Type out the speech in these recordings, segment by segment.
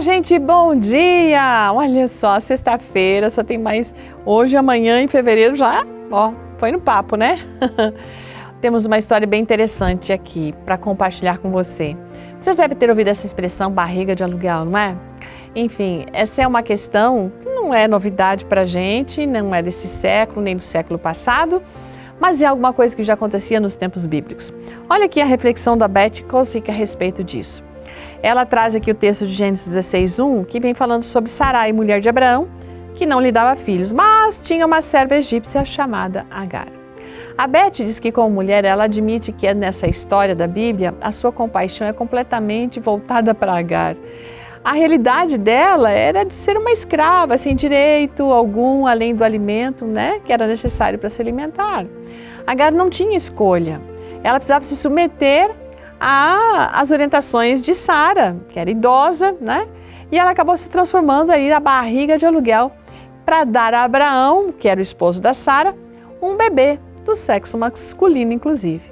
gente, bom dia! Olha só, sexta-feira, só tem mais hoje, amanhã, em fevereiro já, foi no papo, né? Temos uma história bem interessante aqui para compartilhar com você. Você já deve ter ouvido essa expressão barriga de aluguel, não é? Enfim, essa é uma questão que não é novidade para a gente, não é desse século, nem do século passado, mas é alguma coisa que já acontecia nos tempos bíblicos. Olha aqui a reflexão da Beth Kosick a respeito disso. Ela traz aqui o texto de Gênesis 16:1, que vem falando sobre Sarai, mulher de Abraão, que não lhe dava filhos, mas tinha uma serva egípcia chamada Agar. A Beth diz que, como mulher, ela admite que nessa história da Bíblia, a sua compaixão é completamente voltada para Agar. A realidade dela era de ser uma escrava, sem direito algum, além do alimento, que era necessário para se alimentar. Agar não tinha escolha. Ela precisava se submeter às orientações de Sara, que era idosa, e ela acabou se transformando aí na barriga de aluguel para dar a Abraão, que era o esposo da Sara, um bebê do sexo masculino, inclusive.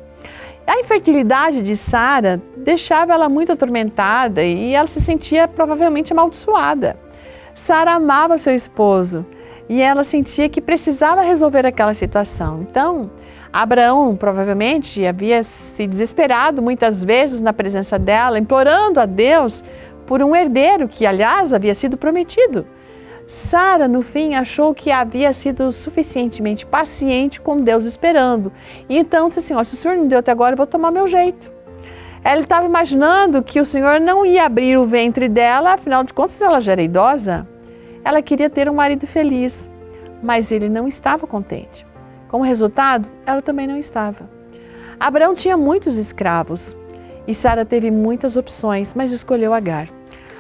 A infertilidade de Sara deixava ela muito atormentada e ela se sentia provavelmente amaldiçoada. Sara amava seu esposo e ela sentia que precisava resolver aquela situação. Então, Abraão provavelmente havia se desesperado muitas vezes na presença dela, implorando a Deus por um herdeiro que, aliás, havia sido prometido. Sara, no fim, achou que havia sido suficientemente paciente com Deus esperando. E então disse assim, se o Senhor não deu até agora, eu vou tomar meu jeito. Ela estava imaginando que o Senhor não ia abrir o ventre dela, afinal de contas ela já era idosa. Ela queria ter um marido feliz, mas ele não estava contente. Como resultado, ela também não estava. Abraão tinha muitos escravos e Sara teve muitas opções, mas escolheu Agar,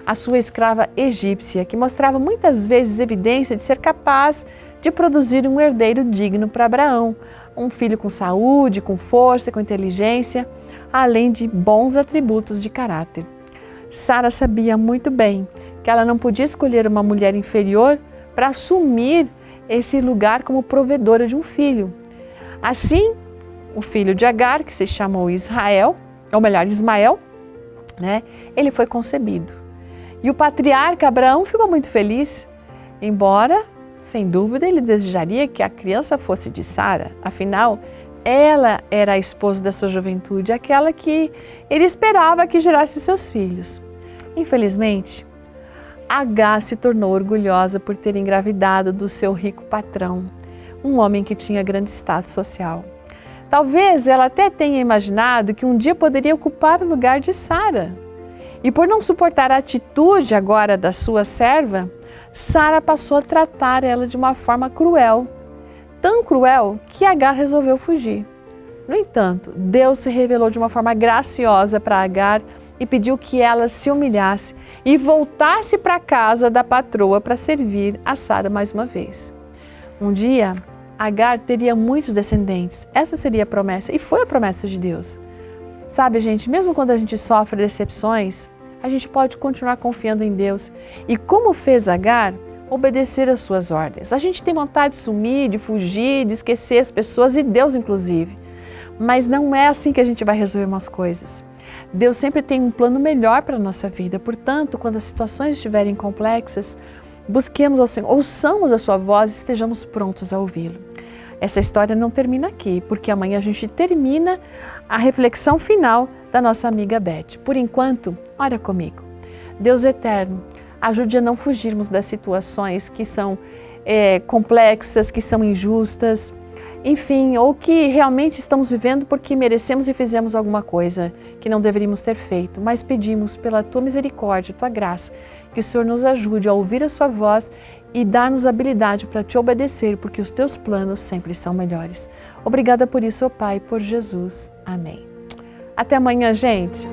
a sua escrava egípcia, que mostrava muitas vezes evidência de ser capaz de produzir um herdeiro digno para Abraão, um filho com saúde, com força, com inteligência, além de bons atributos de caráter. Sara sabia muito bem que ela não podia escolher uma mulher inferior para assumir esse lugar como provedora de um filho. Assim, o filho de Agar, que se chamou Ismael, ele foi concebido. E o patriarca Abraão ficou muito feliz, embora, sem dúvida, ele desejaria que a criança fosse de Sara. Afinal, ela era a esposa da sua juventude, aquela que ele esperava que gerasse seus filhos. Infelizmente, Agar se tornou orgulhosa por ter engravidado do seu rico patrão, um homem que tinha grande status social. Talvez ela até tenha imaginado que um dia poderia ocupar o lugar de Sara. E por não suportar a atitude agora da sua serva, Sara passou a tratar ela de uma forma cruel. Tão cruel que Agar resolveu fugir. No entanto, Deus se revelou de uma forma graciosa para Agar e pediu que ela se humilhasse e voltasse para a casa da patroa para servir a Sara mais uma vez. Um dia, Agar teria muitos descendentes. Essa seria a promessa e foi a promessa de Deus. Sabe, gente, mesmo quando a gente sofre decepções, a gente pode continuar confiando em Deus e, como fez Agar, obedecer às suas ordens. A gente tem vontade de sumir, de fugir, de esquecer as pessoas e Deus inclusive. Mas não é assim que a gente vai resolver umas coisas. Deus sempre tem um plano melhor para a nossa vida. Portanto, quando as situações estiverem complexas, busquemos ao Senhor, ouçamos a sua voz e estejamos prontos a ouvi-lo. Essa história não termina aqui, porque amanhã a gente termina a reflexão final da nossa amiga Beth. Por enquanto, ora comigo. Deus eterno, ajude a não fugirmos das situações que são complexas, que são injustas, enfim, ou que realmente estamos vivendo porque merecemos e fizemos alguma coisa que não deveríamos ter feito, mas pedimos pela Tua misericórdia, Tua graça, que o Senhor nos ajude a ouvir a Sua voz e dar-nos habilidade para Te obedecer, porque os Teus planos sempre são melhores. Obrigada por isso, ó Pai, por Jesus. Amém. Até amanhã, gente!